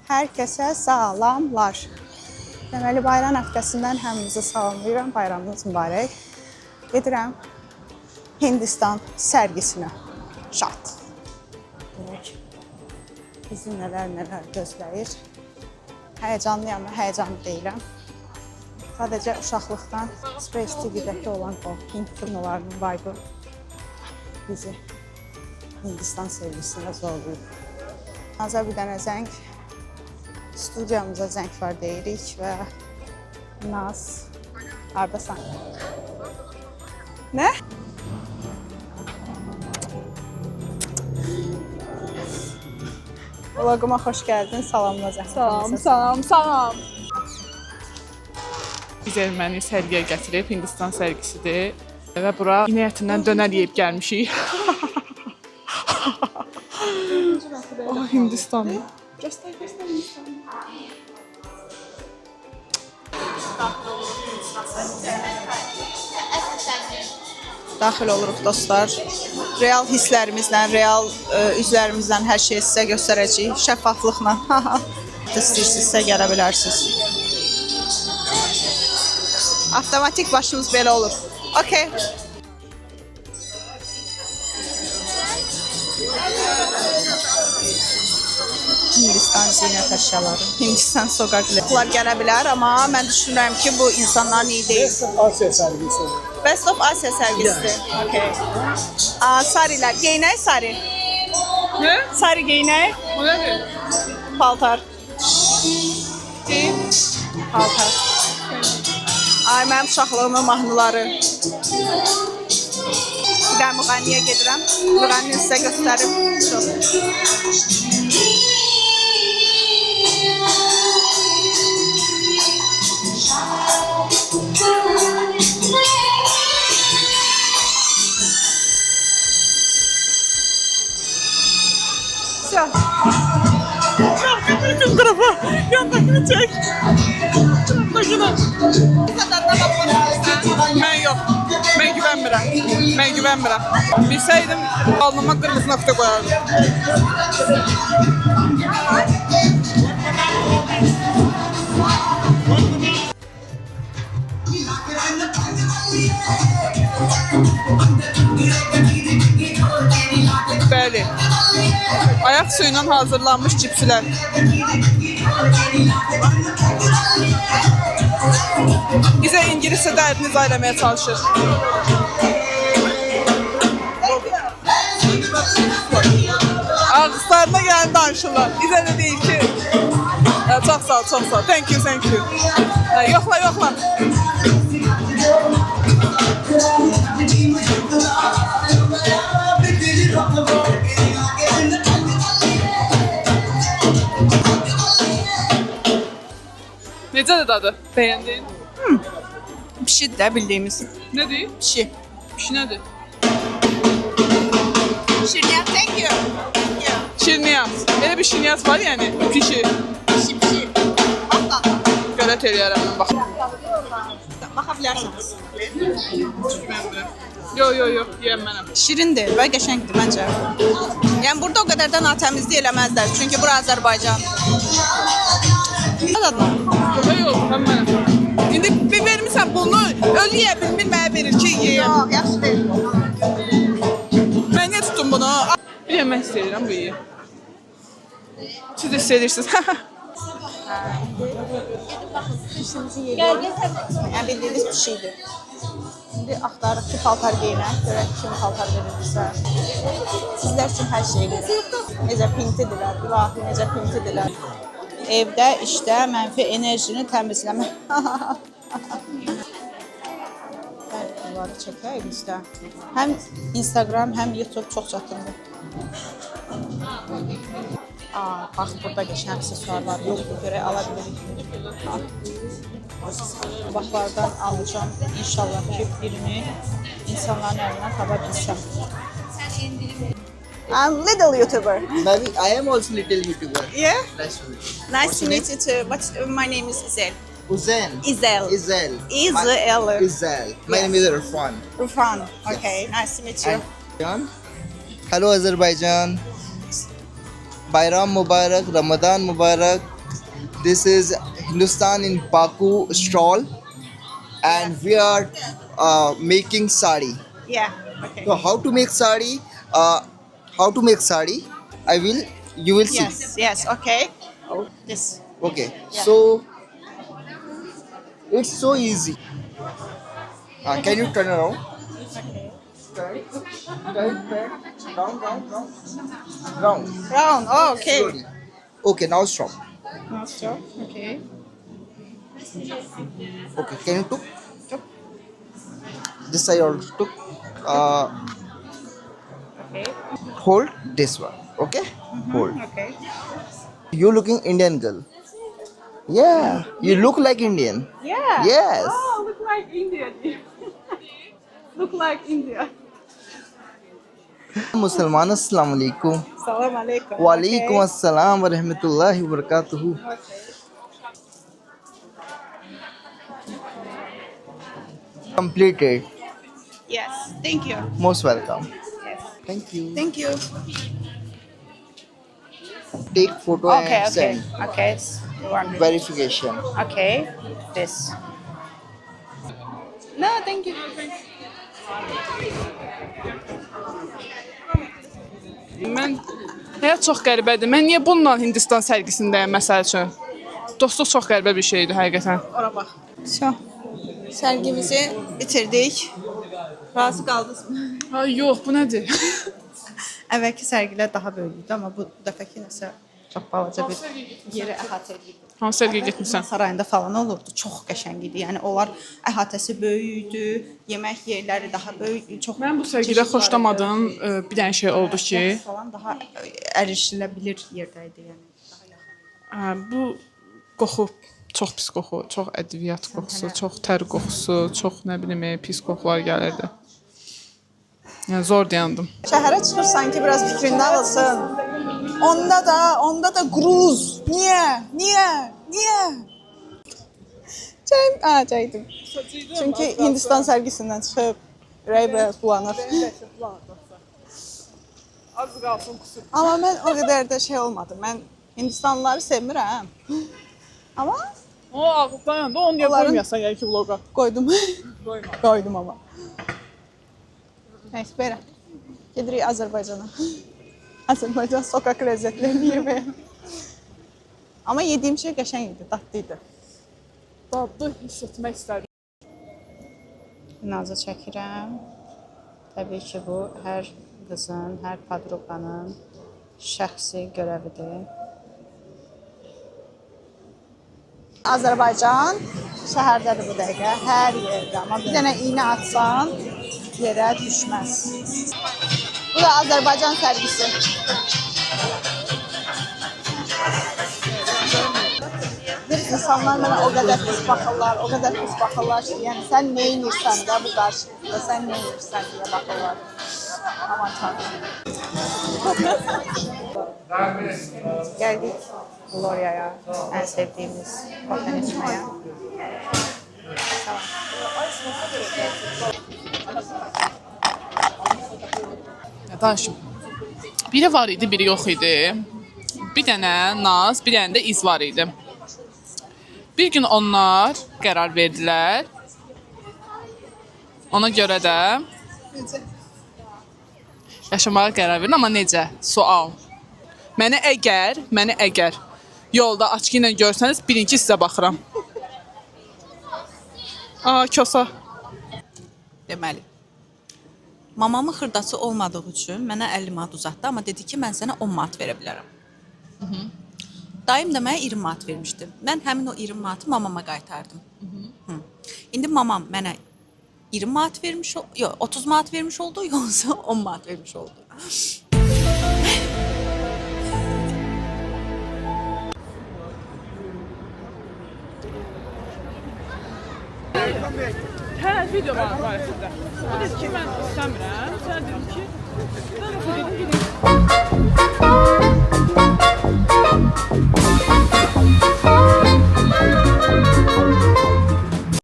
Hər kəsə salamlar. Deməli, bayram həftəsindən həminizi salamlayıram. Bayramınız mübarək. Gedirəm Hindistan sərgisinə. Şat. Bizi nələr gözləyir. Həyəcanlıyam, həyəcanlı deyiləm. Sadəcə uşaqlıqdan Space TV-dəki olan o Hint turnularının vibe bizi Hindistan sevgisinə zorlayıb. Azər bir dənə zəng, studiyamıza zəng var deyirik və Naz, haradasan? Nə? Vloguma xoş gəldin, salamla zəhmət. Salam. Biz erməni sərgiyə gətirib, Hindistan sərgisidir və bura inəyətindən dönər yeyib gəlmişik. Hindistan. Göstər Hindistan. Daxil oluruq dostlar. Real hisslərimizlə, real üzlərimizlə hər şeyi sizə göstərəcəyik. Şəffaflıqla. İstəyirsinizsə gələ bilərsiniz. Avtomatik başımız belə olur. Okay. Hindistan zinət əşyaları, Hindistan sokaqları gələ bilər, amma mən düşünürəm ki, bu insanların iyi deyil. Best of Asya sərgisi. Best of Asya sərgisidir. Okay. Sarilər, geyinək sarı. Nə? Sarı geyinək. O nədir? Paltar. Paltar. Ay, mənim uşaqlığımın mahnıları. Bir də müğənniyə gedirəm. Müğənnini sizə göstərim. Çox. Все. Bütün tarafa. Yandakini çək. Yandakini. Mən yox. Mən güvənmirəm. Bilsəydim, alnıma qırmızı nöqtə qoyardım. Bəli. Ayaq suyuyla hazırlanmış cipslər. Bizə ingiliscə dərdini izah eləməyə çalışır. Ağızlarına gələn danışırlar. Bizə də deyir ki, çox sağ ol. Thank you. Yoxla. Necədir dadı? Bəyəndin? Pişidir də bildiyimiz. Nədir? Pişi. Pişi nədir? Şirniyat, thank you. Şirniyat. Elə bir şirniyat var yəni, pişi. Pişi. Hatta. Qələt eləyərəm mən, bax. Baxa bilərsiniz. Yox, yeyəm mənəm. Şirindir və qəşəngdir məncə. Yəni burada o qədər də natəmizlik eləməzlər. Çünki bura Azərbaycan. Yox, həm mənəm. İndi bir vermirsən bunu, özü yeyə bilmir, mənə verir ki, yeyəm. Yox, yaxşı deyil. Mən niyə tutdum bunu? Bir yemək istəyirəm bu yeyə. Siz də istəyirsiniz. Yəni bildiyiniz pişiydir. İndi axtarıq ki, paltar geyinək, görək kim paltar verirsə. Sizlər üçün hər şey verir. Necə pintidirlər, ilahi, necə pintidirlər. Evdə, işdə mənfi enerjini təmizləmək. Bunları çəkək bizdə. Həm Instagram, həm YouTube çox çatındır. Bax, burada qəşəng aksesuarlar yoxdur, görək ala bilirik. Baxlardan alacağım. İnşallah ki, birini insanların əlindən tapa bilsəm. I'm little YouTuber. Maybe I am also little YouTuber. Yeah? Nice to meet you. Nice to meet you too. My name is Izel. Uzen. Izel. Izel. Izel. Izel. My name is Irfan. Irfan. Okay, nice to meet you. And Hello Azerbaijan. Bayram Mubarak, Ramadan Mubarak. This is Hindustan in Baku stall, and we are making sari. Yeah. Okay. So how to make sari? How to make sari? You will see. Yes. Okay. This. Okay. Yeah. So it's so easy. Can you turn around? Okay. Turn. Round. Round. Oh, okay. Slowly. Okay, now stop. Now stop. Okay. Okay, can you took? Took. This side also took. Okay. Hold this one. Okay? Hold. Okay. You looking Indian girl. Yeah, you look like Indian. Yeah. Yes. Oh, look like India. Look like India. Musliman, assalamu alaikum. Salam alaikum. Wa alaikum assalam wa rahmatullahi wa barakatuhu. Completed. Yes. Thank you. Most welcome. Yes. Thank you. Thank you. Take photo Okay. and Okay. send. Okay. One. Verification. Okay. This. No, thank you. Mən həyat çox qəribədir. Mən niyə bununla Hindistan sərgisindəyəm məsəl üçün? Dostluq çox qəribə bir şeydir həqiqətən. Ora bax. So, sərgimizi bitirdik. Razı qaldınız mı? Ha, yox, bu nədir? Əvvəlki sərgilər daha böyük idi, amma bu dəfəki nəsə çox balaca bir yeri əhatə edirdi. Hansı sərgiyə getmisən? Sarayında falan olurdu. Çox qəşəng idi. Yəni onlar əhatəsi böyük idi, yemək yerləri daha böyük, çox. Mən bu sərgidə xoşlamadığım bir dənə şey oldu ki, falan daha ərişiləbilir yerdə idi, yəni daha yaxın. bu qoxu çox pis qoxu, çox ədviyyat qoxusu, çox tər qoxusu, çox nə bilim pis qoxular gəlirdi. Yəni zor dayandım. Şəhərə çıxırsan ki, biraz fikrin dağılsın. Onda da gruz. Niyə? Çaydım. Çünki Hindistan sərgisindən çıxıb ürək biraz bulanır. Az qalsın qusur. Amma mən o qədər də şey olmadı. Mən Hindistanlıları sevmirəm. Amma O ağızdan da onu niyə Onların- qoymayasan yəni ki vloqa? qoydum. Qoyma. Qoydum amma. Neyse, belə. Gedirik Azərbaycana. Azərbaycan sokak lezzetlerini yeməyə. Amma yediyim şey qəşəng idi, dadlı idi. Dadlı hiss etmək istədim. Nazı çəkirəm. Təbii ki, bu hər qızın, hər podruqanın şəxsi görəvidir. Azərbaycan şəhərdədir bu dəqiqə, hər yerdə. Amma bir dənə iynə atsan yerə düşməz. Bu da Azərbaycan sərgisi. Bir insanlar mənə o qədər pis baxırlar ki, yəni sən nə edirsən də bu qarşılıqda, sən nə edirsən deyə baxırlar. Aman tanrım. Gəldik Gloria'ya, ən sevdiyimiz kofən içməyə. Danışım. Biri var idi, biri yox idi. Bir dənə Naz, bir dənə də İz var idi. Bir gün onlar qərar verdilər. Ona görə də yaşamağa qərar verdin, amma necə? Sual. Məni əgər yolda açıq ilə görsəniz, birinci sizə baxıram. Kosa. Deməli, mamamın xırdası olmadığı üçün mənə 50 manat uzatdı, amma dedi ki, mən sənə 10 manat verə bilərəm. Dayım da mənə 20 manat vermişdi. Mən həmin o 20 manatı mamama qaytardım. İndi mamam mənə 20 manat vermiş, yox, 30 manat vermiş oldu, yoxsa 10 manat vermiş oldu. Hə, video var barəsində. O dedi ki, mən istəmirəm. Sən dedin ki, mən dedim, gedin.